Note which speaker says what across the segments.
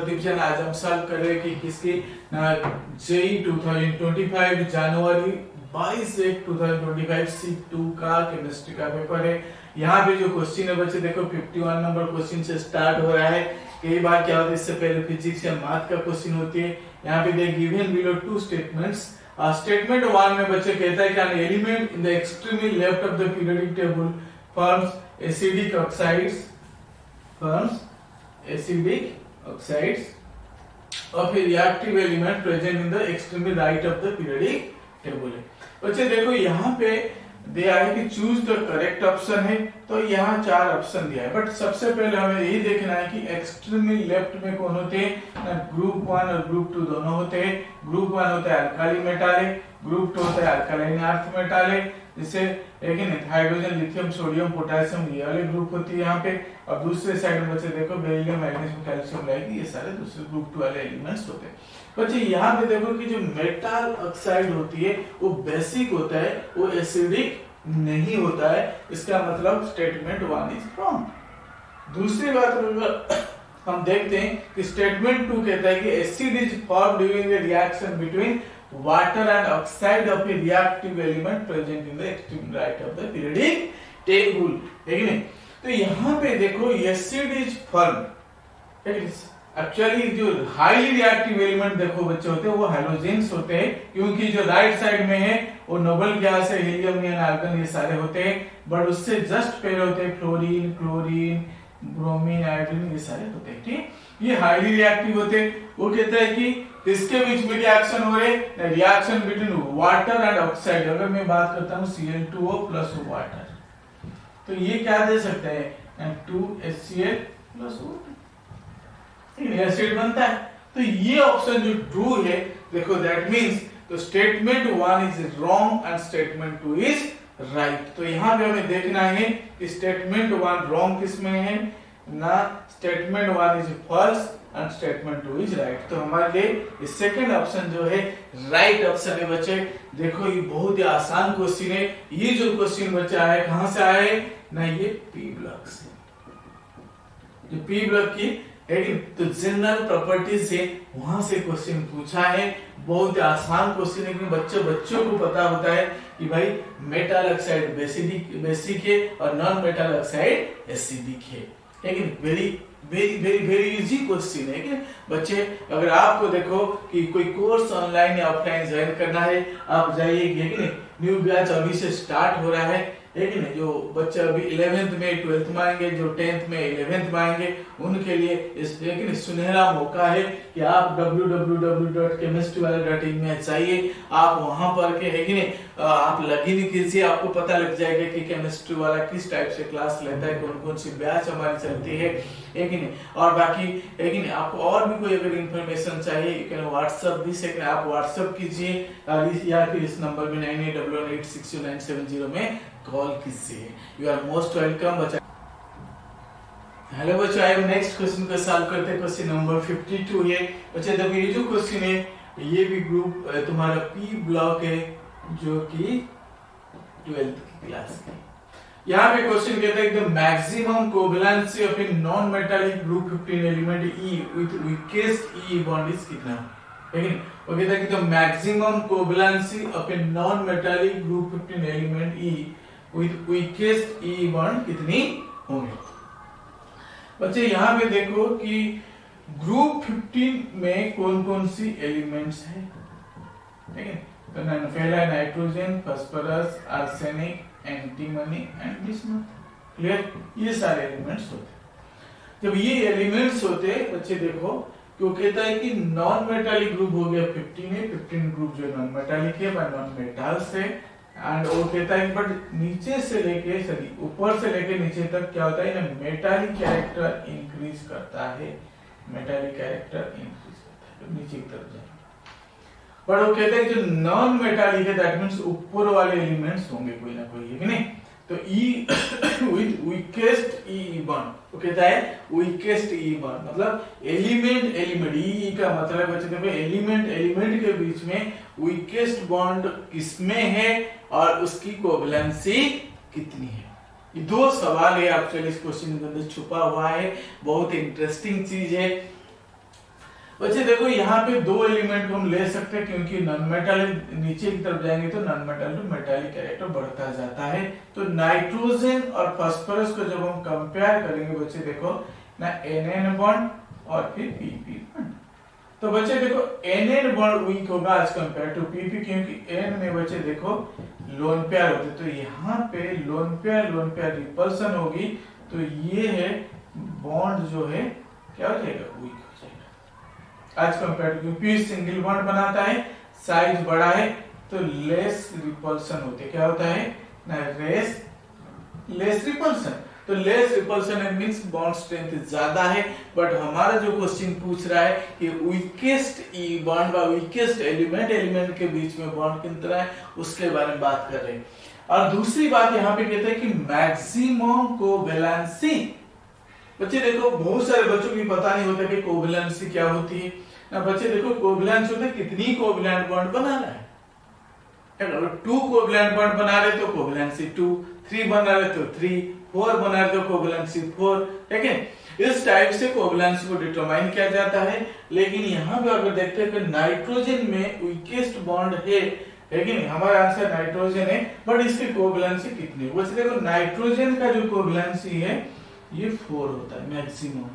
Speaker 1: Number division आज हम solve कर रहे हैं कि किसकी जेई 2025 जनवरी 22/1/2025 C2 का केमिस्ट्री का पेपर है। यहाँ पे जो क्वेश्चन है बच्चे देखो 51 नंबर क्वेश्चन से स्टार्ट हो रहा है। कई बार क्या होता है इससे पहले फिजिक्स या मैथ का क्वेश्चन होती है। यहाँ पे they given below two statements. Statement 1 में बच्चे कहता है कि an element in the extremely left of the periodic table forms acidic oxides of a reactive element present in the extremely right of the periodic table है। बच्चे देखो यहाँ पे दिया है कि चूज द करेक्ट ऑप्शन है, तो यहाँ 4 ऑप्शन दिया है। बट सबसे पहले हमें यही देखना है कि एक्सट्रीमली लेफ्ट में कौन होते हैं ना, ग्रुप 1 और ग्रुप 2 दोनों होते हैं। ग्रुप 1 होता है अल्काली मेटाले, ग्रुप 2 होता है अल्कालाइन अर्थ मेटाले, जिससे लेकिन हाइड्रोजन लिथियम सोडियम पोटेशियम ये वाले ग्रुप होती है यहाँ पे। और दूसरे साइड में बच्चे देखो बेरिलियम मैग्नीशियम कैल्शियम लाइक ये सारे दूसरे ग्रुप 2 वाले एलिमेंट्स होते हैं। बच्चे यहाँ पे देखो कि जो मेटल ऑक्साइड होती है वो बेसिक होता है, वो एसिडिक नहीं होता है। इसका मतलब स्टेटमेंट 1 इज रॉन्ग। दूसरी बात हम देखते हैं कि स्टेटमेंट 2 कहता है कि acid is formed during the reaction between water and oxide of a reactive element present in the extreme right of the periodic table, है कि नहीं? तो यहाँ पे देखो एसिड इज फॉर्म्ड, एक्चुअली जो हाईली रिएक्टिव एलिमेंट देखो बच्चे होते हैं वो हैलोजेन्स होते हैं, क्योंकि जो राइट साइड में है वो नोबल गैस है, हीलियम नियन आर्गन ये सारे होते हैं। बट उससे जस्ट पहले होते हैं फ्लोरीन, क्लोरीन, ब्रोमीन, आयोडीन ये सारे होते हैं। ठीक, ये हाईली रिएक्टिव होते हैं। वो कहता है कि इसके बीच में रिएक्शन हो रहे, reaction between water and oxide. अगर मैं बात करता हूँ Cl2O प्लस वाटर, तो ये क्या दे सकते हैं 2HCl प्लस वाटर, एसिड बनता है। तो ये ऑप्शन जो ट्रू है देखो, दैट मींस तो statement 1 is wrong and statement 2 is right. तो यहाँ पे हमें देखना है कि स्टेटमेंट 1 रॉन्ग किसमें है ना, statement 1 is false and statement 2 is right. तो हमारे लिए सेकंड ऑप्शन जो है राइट ऑप्शन है बच्चे। देखो ये बहुत ही आसान क्वेश्चन है। ये जो क्वेश्चन बच्चा है कहां से आया है ना, ये पी ब्लॉक से, जो पी ब्लॉक की तो जनरल प्रॉपर्टीज से वहां से क्वेश्चन पूछा है। बहुत आसान क्वेश्चन है, क्योंकि बच्चों को पता होता है कि भाई मेटल ऑक्साइड बेसिक है और नॉन मेटल ऑक्साइड एसिडिक है। लेकिन very very very very easy question है कि बच्चे, अगर आपको देखो कि कोई कोर्स ऑनलाइन या ऑफलाइन ज्वाइन करना है, आप जाइए। न्यू बैच अभी से स्टार्ट हो रहा है, लेकिन जो बच्चे अभी 11th में 12th में आएंगे, जो 10th में 11th में आएंगे, उनके लिए लेकिन सुनहरा मौका है कि आप www.chemistrywala.in में जाइए। आप वहां पर के है कि नहीं, आप लॉगिन कीजिए, आपको पता लग जाएगा कि केमिस्ट्री वाला किस टाइप से क्लास लेता है, कौन कौन सी बैच हमारी चलती है कि नहीं। और बाकी है कि नहीं, आपको और भी कोई अगर इन्फॉर्मेशन चाहिए यू कैन व्हाट्सएप भी से आप व्हाट्सएप कीजिए, या फिर इस नंबर में 9811860970 में कॉल कीजिए। यू आर मोस्ट वेलकम बच्चा। हेलो बच्चों, आई एम नेक्स्ट क्वेश्चन को सॉल्व करते हैं। क्वेश्चन नंबर 52 है बच्चे। देखो ये जो क्वेश्चन है ये भी ग्रुप तुम्हारा पी ब्लॉक है, जो कि 12th की क्लास की। यहाँ पे क्वेश्चन कहता है the maximum covalency of a non metallic group 15 element E with weakest E bond is कितना, लेकिन वो कहता है कि the maximum covalency of a non metallic group 15 element E with weakest E bond कितनी होंगे। बच्चे यहाँ पे देखो कि ग्रुप 15 में कौन कौन सी एलिमेंट्स है, ठीक है। तो पहला nitrogen, phosphorus, arsenic, antimony and bismuth. Clear, ये सारे एलिमेंट्स होते हैं। जब ये एलिमेंट्स होते हैं बच्चे देखो, क्यों कहता है कि नॉन मेटालिक ग्रुप हो गया 15 है, 15 ग्रुप जो नॉन मेटालिक है बाय नॉन मेटल्स है। एंड वो कहता है बट नीचे से लेके ऊपर से लेके नीचे तक क्या होता है ना, मेटालिक कैरेक्टर इंक्रीज करता है, मेटालिक कैरेक्टर इंक्रीज करता है, तो नीचे की तरफ जाए। पर वो कहते हैं जो नॉन मेटालिक है दैट मींस ऊपर वाले एलिमेंट्स होंगे कोई ना कोई, है कि नहीं। तो E with weakest E bond, वो कहता है वीकेस्ट E बॉन्ड मतलब एलिमेंट E का मतलब बच्चे देखो एलिमेंट के बीच में वीकेस्ट बॉन्ड किसमें है और उसकी कोवैलेंसी कितनी है। ये दो सवाल है एक्चुअली इस क्वेश्चन के अंदर छुपा हुआ है, बहुत इंटरेस्टिंग चीज है। बच्चे देखो यहाँ पे दो एलिमेंट को हम ले सकते हैं, क्योंकि नॉन मेटालिक नीचे की तरफ जाएंगे तो non metallic to metallic character बढ़ता जाता है। तो नाइट्रोजन और फास्फोरस को जब हम कंपेयर करेंगे बच्चे देखो ना, NN बॉन्ड और फिर PP बॉन्ड। तो बच्चे देखो NN बॉन्ड वीक होगा एज कंपेयर टू PP, क्योंकि N में बच्चे देखो लोन पेयर होते, तो यहाँ पे लोन पेयर रिपल्सन होगी, तो ये है बॉन्ड जो है क्या हो जाएगा, वीक हो जाएगा एज कंपेयर टू, क्योंकि सिंगल बॉन्ड बनाता है, साइज बड़ा है, तो लेस रिपल्सन होते, क्या होता है ना, लेस रिपल्सन। तो less repulsion means bond strength ज्यादा है। बट हमारा जो क्वेश्चन पूछ रहा है कि वीकेस्ट बॉन्ड बा वीकेस्ट एलिमेंट के बीच में बॉन्ड कितना है, उसके बारे में बात कर रहे हैं। और दूसरी बात यहाँ पे कहते हैं कि मैक्सिमम कोवैलेंसी। बच्चे देखो बहुत सारे बच्चों की पता नहीं होता कि कोवैलेंसी क्या होती है ना। बच्चे देखो कोवैलेंस होता है कितनी कोवैलेंट बॉन्ड बना रहा है। अगर 2 कोवैलेंट बॉन्ड बना रहे तो कोवैलेंसी 2, 3 बना रहे तो 3, 4 बना रहे तो कोवैलेंसी 4, ठीक है। इस टाइप से कोवैलेंसी को डिटरमाइन किया जाता है। लेकिन यहाँ पे अगर देखते हैं कि नाइट्रोजन में वीकेस्ट बॉन्ड है, लेकिन हमारा आंसर नाइट्रोजन है, बट इसकी कोवैलेंसी कितनी है। वैसे देखो नाइट्रोजन का जो कोवैलेंसी है ये 4 होता है मैक्सिमम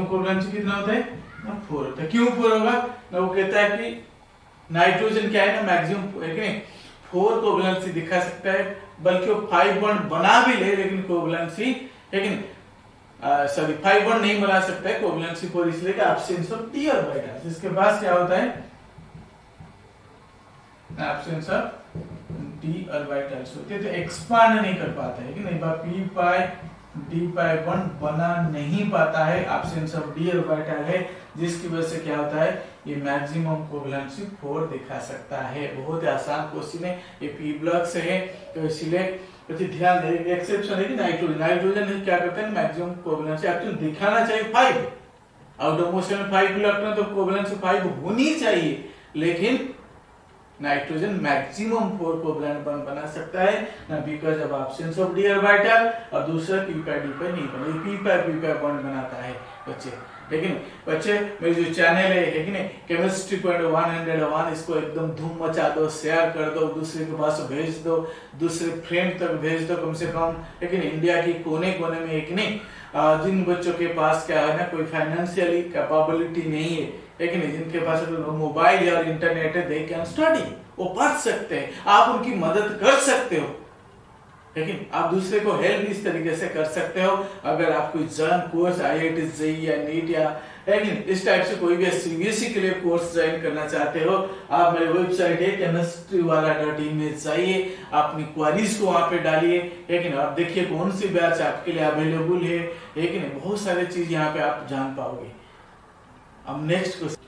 Speaker 1: कोवैलेंसी कितना होता है ना, 4 होता है। क्यों 4 होगा ना, वो कहता है कि नाइट्रोजन क्या है ना मैक्सिमम है कि नहीं, 4 कोवैलेंसी दिखा सकता है, बल्कि वो 5 बॉन्ड बना भी ले लेकिन कोवैलेंसी है कि नहीं, सॉरी 5 बॉन्ड नहीं बना सकता है, कोवैलेंसी 4 इसलिए कि एब्सेंस ऑफ d ऑर्बिटल्स। इसके पास क्या होता है, एब्सेंस ऑफ d ऑर्बिटल्स होते हैं, तो एक्सपांड नहीं कर पाता है कि नहीं, p पाई d पाई बॉन्ड बना नहीं पाता है, एब्सेंस ऑफ d ऑर्बिटल है, जिसकी वजह से क्या होता है, ये मैक्सिमम कोवैलेंसी 4 दिखा सकता है। बहुत ही आसान क्वेश्चन है, ये p ब्लॉक से है, तो इसलिए तो ध्यान दें एक्सेप्शन है कि नाइट्रोजन क्या करते हैं, मैक्सिमम कोवैलेंसी एक्चुअली दिखाना चाहिए 5, आउट ऑफ मोशन में 5 इलेक्ट्रॉन, तो कोवैलेंसी 5 होनी चाहिए, लेकिन नाइट्रोजन मैक्सिमम 4 कोवैलेंट बॉन्ड बना सकता है ना, because of absence of d orbital, और दूसरा p पाई d पाई नहीं बना, p पाई बॉन्ड बनाता है बच्चे। लेकिन बच्चे मेरी जो चैनल है कि नहीं, केमिस्ट्री पॉइंट 101, इसको एकदम धूम मचा दो, शेयर कर दो, दूसरे के पास भेज दो, दूसरे फ्रेंड तक भेज दो कम से कम, लेकिन इंडिया की कोने कोने में एक नहीं, जिन बच्चों के पास क्या है ना कोई फाइनेंशियली कैपेबिलिटी नहीं है, लेकिन जिनके पास मोबाइल या इंटरनेट है, दे कैन स्टडी, वो पढ़ सकते हैं, आप उनकी मदद कर सकते हो, लेकिन आप दूसरे को हेल्प इस तरीके से कर सकते हो। अगर आप कोई जर्न कोर्स IIT JEE या नीट या लेकिन इस टाइप से कोई भी CBSE के लिए कोर्स ज्वाइन करना चाहते हो, आप मेरे वेबसाइट है chemistrywala.in में जाइए, अपनी क्वेरीज को वहां पे डालिए, लेकिन आप देखिए कौन सी बैच आपके लिए अवेलेबल है, लेकिन बहुत सारी चीज यहाँ पे आप जान पाओगे। अब नेक्स्ट क्वेश्चन,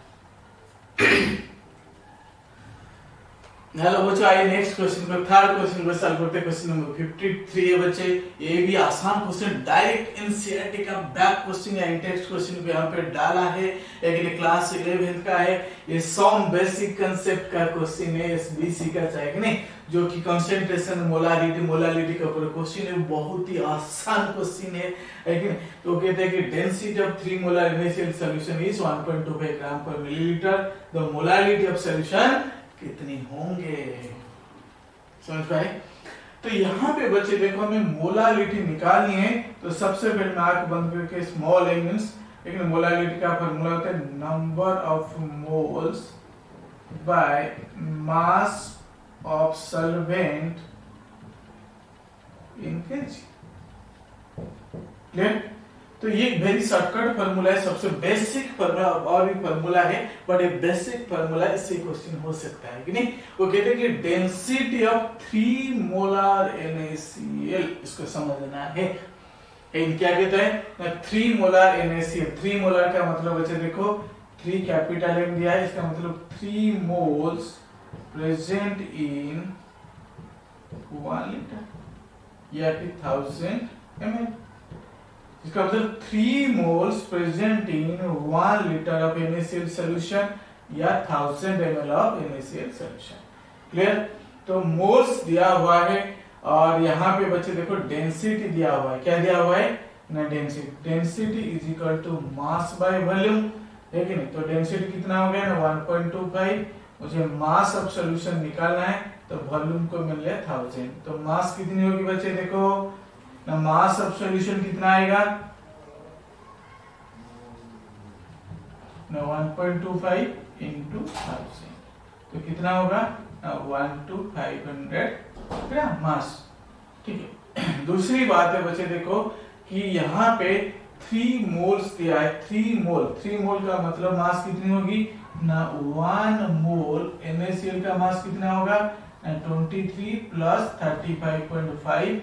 Speaker 1: हेलो बच्चों, आइए नेक्स्ट क्वेश्चन पे, थर्ड क्वेश्चन को सॉल्व करते हैं। क्वेश्चन नंबर 53 है बच्चे, ये भी आसान क्वेश्चन, डायरेक्ट एनसीईआरटी का बैक क्वेश्चन या इंटेक्स्ट क्वेश्चन पे यहाँ पे डाला है, लेकिन क्लास 11 का है, ये सम बेसिक कांसेप्ट का क्वेश्चन है, SBC का चाहिए कि नहीं, जो कि कंसंट्रेशन मोलारिटी का पूरा क्वेश्चन है, बहुत ही आसान क्वेश्चन है, लेकिन तो कहते हैं कि density of 3 molar initial solution is 1.25 ग्राम पर millilitre, the molarity of solution कितनी होंगे, समझ पाए। तो यहाँ पे बच्चे देखो हमें मोलारिटी निकालनी है, तो सबसे पहले मैं आंख बंद करके स्मॉल m मींस, लेकिन मोलारिटी का फॉर्मूला होता है number of moles by mass of solvent in KG, clear. तो ये वेरी शॉर्टकट फार्मूला है, सबसे बेसिक फार्मूला, और भी फार्मूला है बट एक बेसिक फार्मूला, इससे क्वेश्चन हो सकता है कि नहीं। वो कहते हैं कि डेंसिटी ऑफ 3 मोलर NaCl, इसको समझना है। इन क्या कहते हैं 3 मोलर NaCl, 3 मोलर का मतलब बच्चे देखो 3 कैपिटल M दिया है, इसका मतलब 3 मोल्स प्रेजेंट इन 1 लीटर या फिर 1000 ml, इसका मतलब 3 moles present in 1 litre of NaCl solution या 1000 ml of NaCl solution, clear. तो मोल्स दिया हुआ है, और यहाँ पे बच्चे देखो डेंसिटी दिया हुआ है, क्या दिया हुआ है ना density. Density is equal to mass by volume, है कि नहीं। तो डेंसिटी कितना हो गया ना 1.25, मुझे मास ऑफ सॉल्यूशन निकालना है तो वॉल्यूम को मिल गया 1000। तो मास कितनी होगी बच्चे, देखो ना मास ऑफ सॉल्यूशन कितना आएगा ना 1.25 इंटू 1000, तो कितना होगा 1 to 500 ग्राम मास। ठीक है। दूसरी बात है बच्चे देखो कि यहाँ पे 3 मोल्स दिया है। 3 मोल का मतलब मास कितनी होगी ना 1 मोल NaCl का मास कितना होगा 23 plus 35.5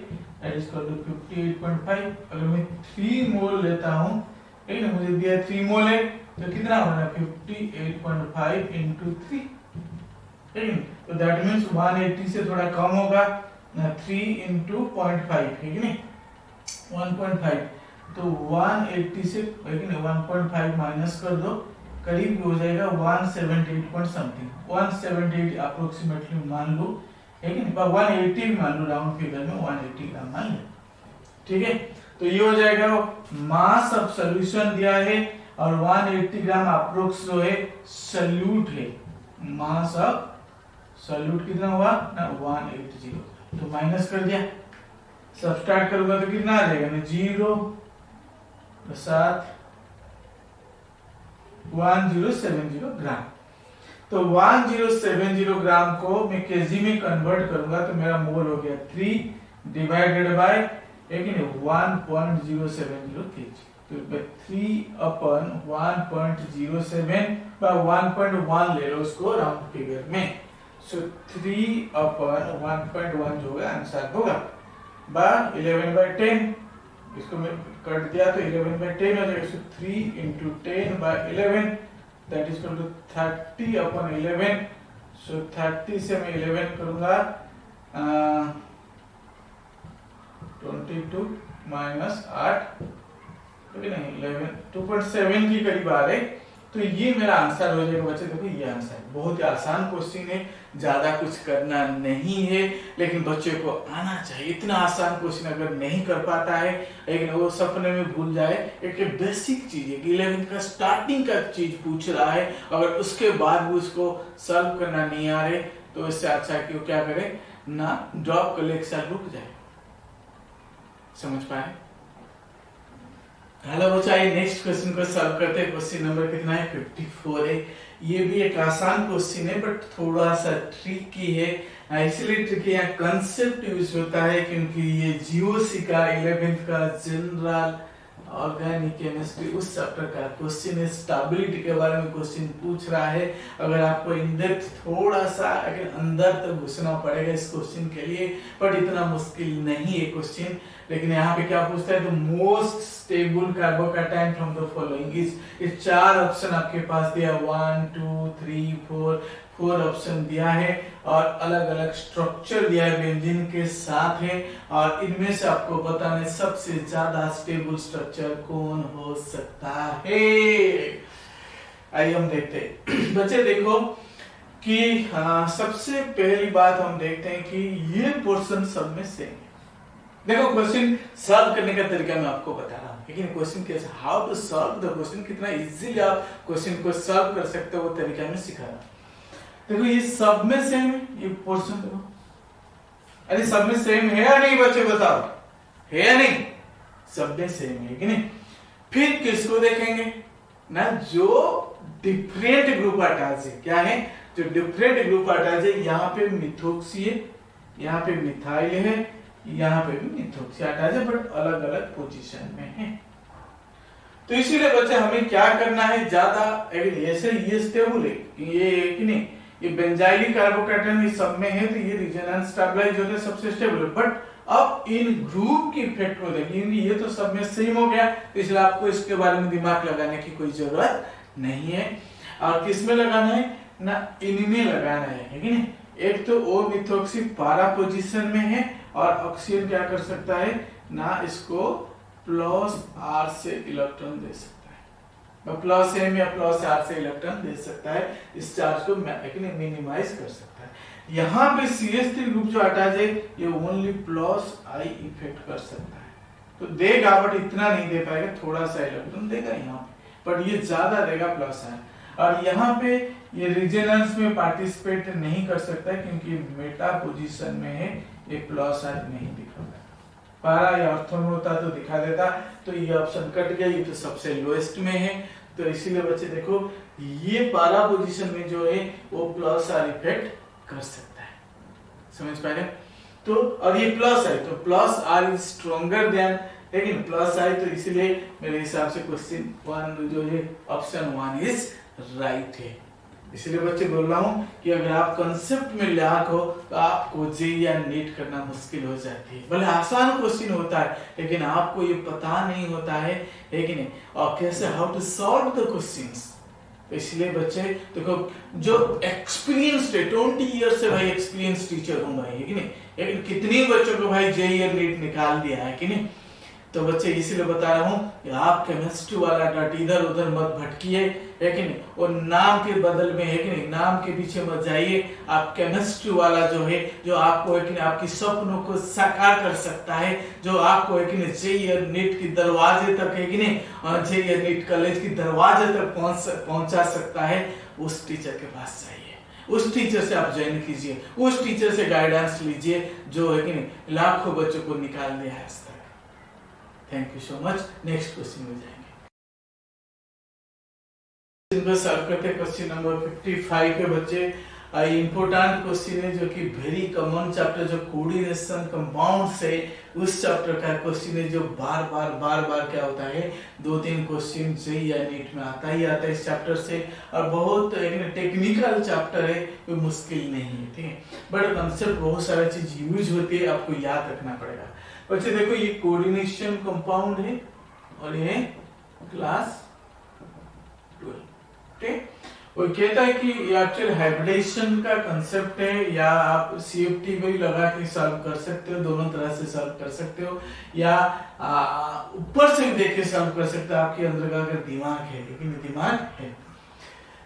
Speaker 1: that is equal to 58.5। अगर मैं 3 मोल लेता हूँ, ठीक है, मुझे दिया 3 मोल है तो कितना होगा 58.5 इंटू 3, ठीक है। तो दैट मीन्स 180 से थोड़ा कम होगा ना 3 इंटू 0.5, है कि नहीं 1.5। तो 180 से, है कि नहीं 1.5 माइनस कर दो, करीब हो जाएगा 178 पॉइंट समथिंग, 178 अप्रोक्सीमेटली मान लो, है कि नहीं, 180 भी मान लो, राउंड फिगर में 180 ग्राम मान लो, ठीक है। तो ये हो जाएगा मास ऑफ सॉल्यूशन दिया है और 180 ग्राम अप्रोक्स जो है सॉल्यूट है। मास ऑफ सॉल्यूट कितना हुआ ना 180, तो माइनस कर दिया, सबट्रैक्ट करूंगा तो कितना आ जाएगा ना 0 7 1070 ग्राम। तो 1070 ग्राम को मैं केजी में कन्वर्ट करूंगा तो मेरा मोल हो गया 3 डिवाइडेड बाय, एक 1.070 केजी। तो 3 अपन 1.07 by 1.1 ले लो उसको राउंड फिगर में। सो 3 अपन 1.1 जो होगा आंसर होगा बा 11/10, इसको मैं कट दिया तो 11/10 हो जाएगा। So 3 into 10 by 11 that is equal to 30 upon 11। So 30 से मैं 11 करूंगा 22 माइनस 8, नहीं 11 2.7 की करीब आ रहे। तो ये मेरा आंसर हो जाएगा बच्चे। देखो ये आंसर बहुत ही आसान क्वेश्चन है, ज्यादा कुछ करना नहीं है, लेकिन बच्चे को आना चाहिए। इतना आसान क्वेश्चन अगर नहीं कर पाता है, लेकिन वो सपने में भूल जाए, एक बेसिक चीज है कि 11th का स्टार्टिंग का चीज पूछ रहा है, अगर उसके बाद भी उसको सॉल्व करना नहीं आ रहे तो इससे अच्छा है कि वो क्या करे ना ड्रॉप कर ले, एक साल रुक जाए। समझ पाए? हेलो बच्चा, ये नेक्स्ट क्वेश्चन को सॉल्व करते हैं। क्वेश्चन नंबर कितना है 54 है। ये भी एक आसान क्वेश्चन है बट थोड़ा सा ट्रिकी है। इसलिए ट्रिकी है, कंसेप्ट यूज होता है क्योंकि ये जीओसी का 11th का जनरल ऑर्गेनिक केमिस्ट्री उस चैप्टर का क्वेश्चन है। स्टेबिलिटी के बारे में क्वेश्चन पूछ रहा है। अगर आपको इन डेप्थ थोड़ा सा अगर अंदर तक घुसना पड़ेगा इस क्वेश्चन के लिए, बट इतना मुश्किल नहीं है क्वेश्चन। लेकिन यहाँ पे क्या पूछता है, the most stable carbocation from the following is. ये 4 ऑप्शन आपके पास दिया, 1 2 3 4 ऑप्शन दिया है और अलग अलग स्ट्रक्चर दिया है, बेंजीन के साथ है। और इनमें से आपको बताने सबसे ज्यादा स्टेबल स्ट्रक्चर कौन हो सकता है। आइए हम देखते हैं बच्चे। देखो कि सबसे पहली बात हम देखते हैं कि ये पोर्शन सब में सेम है। देखो क्वेश्चन सॉल्व करने का तरीका मैं आपको बता रहा हूँ, लेकिन क्वेश्चन कैसे, how to solve the question, कितना इजीली आप क्वेश्चन को सॉल्व कर सकते हो वो तरीका मैं सिखा रहा हूँ। देखो ये सब में सेम है, ये पोर्शन देखो, अरे सब में सेम है या नहीं बच्चे बताओ, है या नहीं? सब में सेम है कि नहीं? फिर किसको देखेंगे ना, जो डिफरेंट ग्रुप हटाज है। क्या है? जो डिफरेंट ग्रुप हटाज है। यहाँ पे मिथोक्सी है, यहाँ पे मिथाइल है, यहाँ पे भी मिथोक्सी हटाज है, बट अलग अलग पोजीशन में है। तो इसीलिए बच्चे हमें क्या करना है, ज्यादा ऐसे ये स्टेबल है ये कि नहीं, ये बेंजाइलिक कार्बोकैटायन सब में है तो ये रीजन अनस्टेबलाइज होता है, सबसे स्टेबल है। बट अब इन ग्रुप की इफेक्ट को देखेंगे, ये तो सब में सेम हो गया, इसलिए आपको इसके बारे में दिमाग लगाने की कोई जरूरत नहीं है। और किस में लगाना है ना, इनमें लगाना है कि नहीं। एक तो ओ मिथोक्सी पारा पोजीशन में है और ऑक्सीजन क्या कर सकता है ना, इसको प्लस आर से इलेक्ट्रॉन दे सकता है, प्लस एम या प्लस आर से इलेक्ट्रॉन दे सकता है, इस चार्ज को मिनिमाइज कर सकता है। यहाँ पे CH3 ग्रुप जो हटा जाए, ये ओनली प्लस आई इफेक्ट कर सकता है, तो देगा बट इतना नहीं दे पाएगा, थोड़ा सा इलेक्ट्रॉन देगा यहाँ पे, बट ये ज्यादा देगा प्लस आयन। और यहाँ पे ये रेजोनेंस में पार्टिसिपेट नहीं कर सकता है क्योंकि मेटा पोजीशन में है, ये प्लस आयन नहीं दिखा पारा, या ऑर्थो में होता तो दिखा देता। तो ये ऑप्शन कट गया, ये तो सबसे लोएस्ट में है, तो इसीलिए बच्चे देखो ये पारा पोजीशन में जो है वो प्लस आर इफेक्ट कर सकता है, समझ पा रहे? तो और ये प्लस है तो plus R is stronger than, लेकिन प्लस आई, तो इसीलिए मेरे हिसाब से क्वेश्चन 1 जो है ऑप्शन 1 इज राइट है। इसलिए बच्चे बोल रहा हूँ कि अगर आप कंसेप्ट में लायक हो तो आपको जेईई या नीट करना मुश्किल हो जाती है। भले आसान क्वेश्चन होता है लेकिन आपको ये पता नहीं होता है कि नहीं, और कैसे how to solve the questions. इसलिए बच्चे देखो जो एक्सपीरियंस्ड है, 20 ईयर से भाई एक्सपीरियंस टीचर हूँ भाई, है कि नहीं, लेकिन कितने बच्चों को भाई जेईई या नीट निकाल दिया है कि नहीं। तो बच्चे इसीलिए बता रहा हूँ कि आप केमिस्ट्री वाला डट इधर उधर मत भटकिए, है कि नहीं, और नाम के बदल में, है कि नहीं, नाम के पीछे मत जाइए। आप केमिस्ट्री वाला जो है, जो आपको, है कि नहीं, आपकी सपनों को साकार कर सकता है, जो आपको, है कि नहीं, जेईई और नीट के दरवाजे तक, है कि नहीं, जेईई और नीट कॉलेज के दरवाजे तक पहुंचा सकता है, उस टीचर के पास जाइए, उस टीचर से आप ज्वाइन कीजिए, उस टीचर से गाइडेंस लीजिए जो, है कि नहीं, लाखों बच्चों को निकाल दिया है आज तक। Thank you so much. Next question में जाएंगे। सॉल्व करते हैं क्वेश्चन नंबर 55 के बच्चे। इंपोर्टेंट क्वेश्चन है जो कि वेरी कॉमन चैप्टर जो कोऑर्डिनेशन कंपाउंड से उस चैप्टर का क्वेश्चन है जो बार बार क्या होता है 2-3 क्वेश्चन जेईई या नीट में आता ही आता है इस चैप्टर से, और बहुत टेक्निकल चैप्टर है, कोई मुश्किल नहीं है, ठीक है, बट कंसेप्ट बहुत सारा चीज यूज होती है, आपको याद रखना पड़ेगा। बच्चे देखो ये कोऑर्डिनेशन कंपाउंड है और ये क्लास 12, ठीक। वो कहता है कि ये एक्चुअल हाइब्रिडेशन का कंसेप्ट है, या आप सीएफटी भी लगा के सॉल्व कर सकते हो, दोनों तरह से सॉल्व कर सकते हो, या ऊपर से देख के सॉल्व कर सकते हो, आपके अंदर का अगर दिमाग है, लेकिन दिमाग है।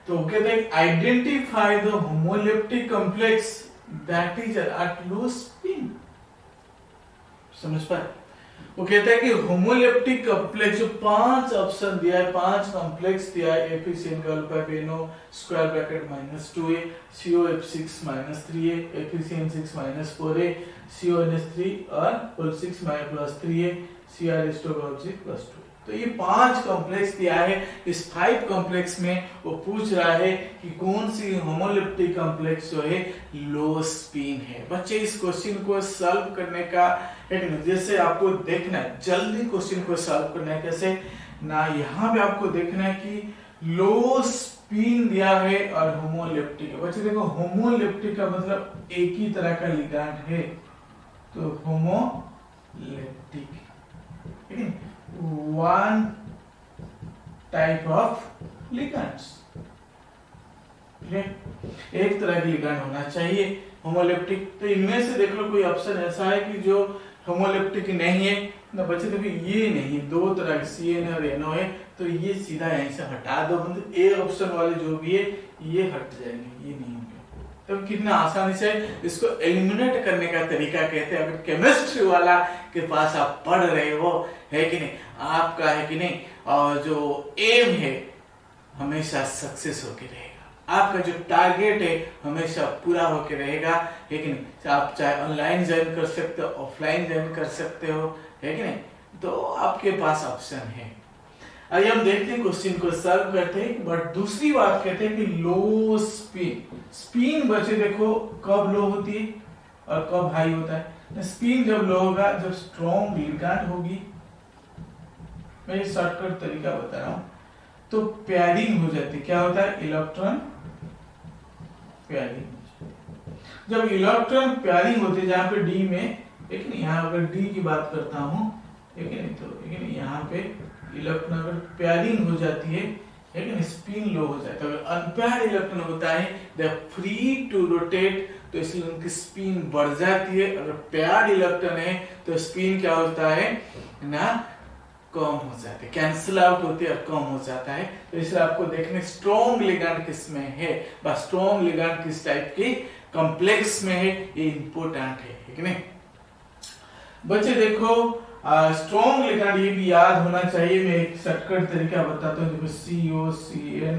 Speaker 1: तो कहते हैं identify the homoleptic complex that is at low spin. समझ पाए? वो कहता है कि होमोलेप्टिक कॉम्प्लेक्स जो 5 ऑप्शन दिया है, 5 कॉम्प्लेक्स दिया है, एफिशिएंट अल्फा पेनो square bracket -2a, COF6 -3a, efficient 6 -4a, CONH3 और होल 6 +3a, CrH2 तो ये 5 कॉम्प्लेक्स दिया है। इस 5 कॉम्प्लेक्स में वो पूछ रहा है कि कौन सी होमोलेप्टिक कॉम्प्लेक्स जो है लो स्पिन है। बच्चे इस क्वेश्चन को सॉल्व करने का एक जैसे आपको देखना है, जल्दी क्वेश्चन को सॉल्व करना है कैसे ना, यहाँ पे आपको देखना है कि लो स्पिन दिया है और होमोलेप्टिक है। बच्चे देखो होमोलेप्टिक का मतलब एक ही तरह का लिगैंड है, तो होमोलेप्टिक, ठीक है, one type of ligands, एक तरह की लिगैंड होना चाहिए होमोलेप्टिक। तो इनमें से देख लो कोई ऑप्शन ऐसा है कि जो होमोलेप्टिक नहीं है ना। बच्चे देखो ये नहीं, 2 तरह के CN और NO है, तो ये सीधा यहीं से हटा दो, मतलब ए ऑप्शन वाले जो भी है ये हट जाएंगे, ये नहीं होंगे। तो कितना आसानी से इसको एलिमिनेट करने का तरीका कहते हैं। अगर केमिस्ट्री वाला के पास आप पढ़ रहे हो, है कि नहीं, आपका, है कि नहीं, और जो एम है हमेशा सक्सेस होके रहेगा, आपका जो टारगेट है हमेशा पूरा होके रहेगा, है कि नहीं। आप चाहे ऑनलाइन ज्वाइन कर सकते हो, ऑफलाइन ज्वाइन कर सकते हो, है कि नहीं, तो आपके पास ऑप्शन है। आइए हम देखते हैं क्वेश्चन को सॉल्व करते हैं। बट दूसरी बात कहते हैं कि लो स्पिन बच्चे देखो कब लो होती है और कब हाई होता है। स्पिन जब लो होगा जब स्ट्रॉन्ग लिगैंड होगी, मैं शॉर्टकट तरीका बता रहा हूं, तो पेयरिंग हो जाती है। क्या होता है? Electron pairing. जब इलेक्ट्रॉन पेयरिंग होती है जहां पे डी में, लेकिन यहाँ अगर डी की बात करता हूं, लेकिन तो लेकिन यहाँ पे इलेक्ट्रॉन अगर पेयरिंग हो जाती है, लेकिन स्पिन लो हो जाता है। अगर अनपेयर्ड इलेक्ट्रॉन होता है they are free to rotate, तो इसलिए उनकी स्पिन बढ़ जाती है। अगर पेयर्ड इलेक्ट्रॉन है तो स्पिन क्या होता है ना, कम हो जाते हैं, कैंसिल आउट होते हैं और कम हो जाता है। तो इसलिए आपको देखने स्ट्रॉन्ग लिगैंड किस में है, बस स्ट्रॉन्ग लिगैंड किस टाइप की कॉम्प्लेक्स में है, ये इंपॉर्टेंट है कि नहीं। बच्चे देखो स्ट्रॉन्ग लिगैंड ये भी याद होना चाहिए। मैं एक शॉर्टकट तरीका बताता हूँ। देखो COCN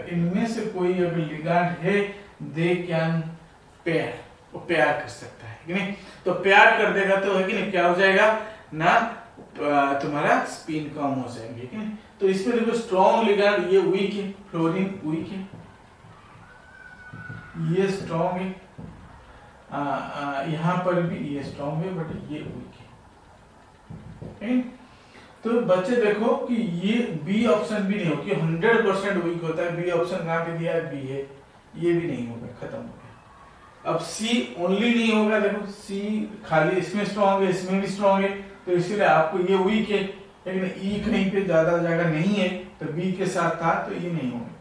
Speaker 1: इनमें से कोई अगर लिगैंड है दे कैन पेयर, वो प्यार कर सकता है कि नहीं। तो प्यार कर देगा तो है कि नहीं, क्या हो जाएगा ना, तुम्हारा स्पिन कम हो जाएंगे कि नहीं। तो इसमें देखो स्ट्रॉन्ग लिगैंड ये वीक है, फ्लोरीन वीक है, ये स्ट्रॉन्ग है, यहाँ पर भी ये स्ट्रॉन्ग है बट ये वीक है। तो बच्चे देखो कि ये बी ऑप्शन भी नहीं हो, कि 100% वीक होता है। बी ऑप्शन कहाँ पे दिया है, बी है, ये भी नहीं होगा, खत्म हो गया। अब सी ओनली नहीं होगा, देखो सी खाली इसमें स्ट्रॉन्ग है, इसमें भी स्ट्रॉन्ग है, तो इसीलिए आपको ये वीक है, लेकिन ई कहीं पे ज्यादा जगह नहीं है तो बी के साथ था तो ये नहीं होगा।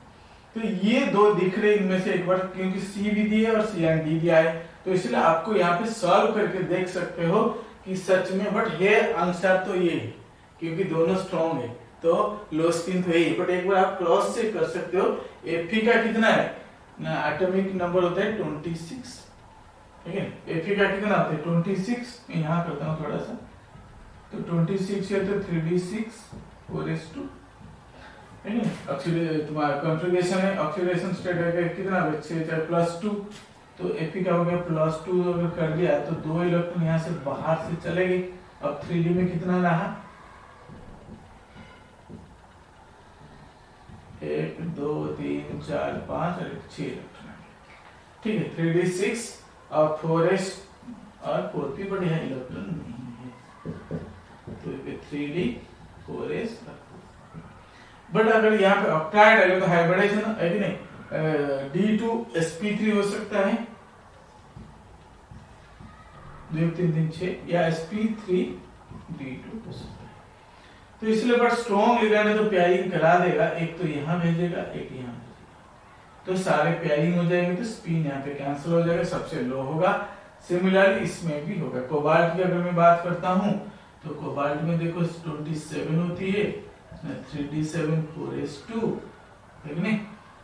Speaker 1: तो ये दो दिख रहे इनमें से एक बार, क्योंकि सी भी दिया है और सी एंड डी दिया है, तो इसलिए आपको यहाँ पे सॉल्व करके देख सकते हो कि सच में, बट है आंसर तो ये है क्योंकि दोनों स्ट्रॉन्ग है, तो लो स्पिन तो है। बट एक बार आप क्रॉस चेक कर सकते हो, Fe का कितना है ना, एटॉमिक नंबर होता है 26, ठीक है। Fe का कितना होता है 26, मैं यहाँ करता हूँ थोड़ा सा, तो 26 है तो 3d6 4s2, ठीक है। ऑक्सीडेशन तुम्हारा कॉन्फ़िगरेशन है, ऑक्सीडेशन स्टेट है कितना बचे +2, तो Fe का हो गया +2। अगर कर दिया तो 2 इलेक्ट्रॉन यहाँ से बाहर से चले गए। अब 3d में कितना रहा, 1 2 3 4 5 और 6 इलेक्ट्रॉन, ठीक है। 3d6 और 4s और 4p, बट यहाँ इलेक्ट्रॉन नहीं है, तो 3d 4s। बट अगर यहाँ पे ऑक्टाइड है तो हाइब्रिडाइजेशन है कि नहीं, D2sp3 हो सकता है, 2 3 3 6, या sp3d2 हो सकता है। तो इसलिए बट स्ट्रॉन्ग लिगैंड है तो पेयरिंग करा देगा, एक तो यहाँ भेजेगा एक यहाँ भेजेगा, तो सारे पेयरिंग हो जाएंगे, तो स्पिन यहाँ पे कैंसिल हो जाएगा, सबसे लो होगा। सिमिलरली इसमें भी होगा। कोबाल्ट की अगर मैं बात करता हूँ तो कोबाल्ट में देखो 27 होती है, 3d7 4s2, ठीक है।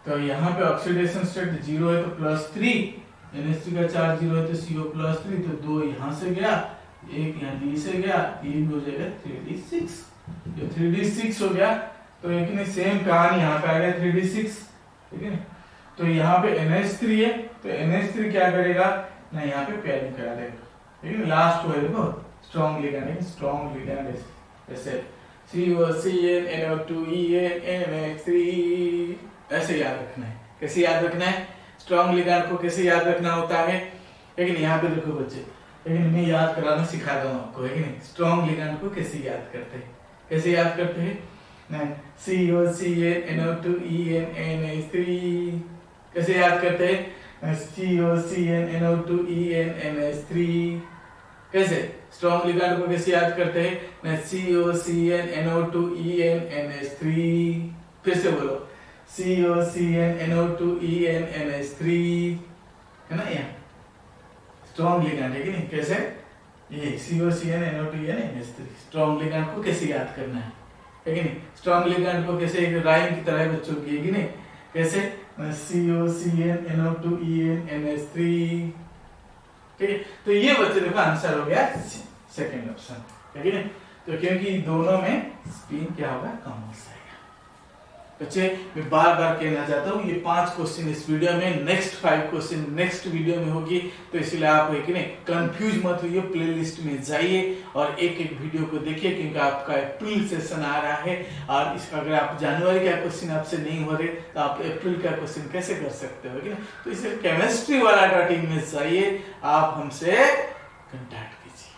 Speaker 1: तो यहाँ पे ऑक्सीडेशन स्टेट 0 है तो +3, NH3 का चार्ज 0 है तो CO +3, तो 2 यहाँ से गया, एक यहाँ D से गया, 3 हो जाएगा 3d6। जो 3d6 हो गया तो एक ने सेम कहानी यहाँ पे आ गया 3d6, ठीक है। तो यहाँ पे NH3 है तो NH3 क्या करेगा ना, यहाँ पे पेयरिंग करा देगा, ठीक है। लास्ट है देखो स्ट्रॉन्ग लिगैंड है, स्ट्रॉन्ग लिगैंड है ऐसे COCN NO2EN NH3, ऐसे याद रखना है। कैसे याद रखना है, स्ट्रॉन्ग लिगैंड को कैसे याद रखना होता है। लेकिन यहाँ पे देखो बच्चे, लेकिन मैं याद कराना सिखा दूँ आपको, है कि नहीं। स्ट्रॉन्ग लिगैंड को कैसे याद करते हैं, कैसे याद करते हैं, COCN NO2EN NH3, कैसे याद करते हैं, COCN NO2EN NH3, कैसे स्ट्रॉन्ग लिगैंड को कैसे याद करते हैं, COCN NO2EN NH3, फिर से बोलो COCN NO2EN NH3, है ना। यहाँ स्ट्रॉन्ग लिगैंड है कि नहीं, कैसे ये COCN NO2EN NH3, strong ligand को कैसे याद करना है कि नहीं। स्ट्रॉन्ग लिगैंड को कैसे एक राइम की तरह बच्चों की, है कि नहीं, कैसे COCN NO2EN NH3, ठीक है। तो ये बच्चे देखो आंसर हो गया सेकंड ऑप्शन, है कि नहीं। तो क्योंकि दोनों में स्पिन क्या होगा, कम हो जाएगा। बच्चे मैं बार बार कहना चाहता हूँ, ये 5 क्वेश्चन इस वीडियो में, नेक्स्ट 5 क्वेश्चन नेक्स्ट वीडियो में होगी, तो इसलिए आप है कि नहीं कंफ्यूज मत होइए, प्लेलिस्ट में जाइए और एक एक वीडियो को देखिए, क्योंकि आपका अप्रैल सेशन आ रहा है। और इसका अगर आप जनवरी का क्वेश्चन आपसे नहीं हो रहे तो आप अप्रैल का क्वेश्चन कैसे कर सकते हो, तो इसलिए केमिस्ट्री वाला .in में जाइए, आप हमसे कांटेक्ट कीजिए।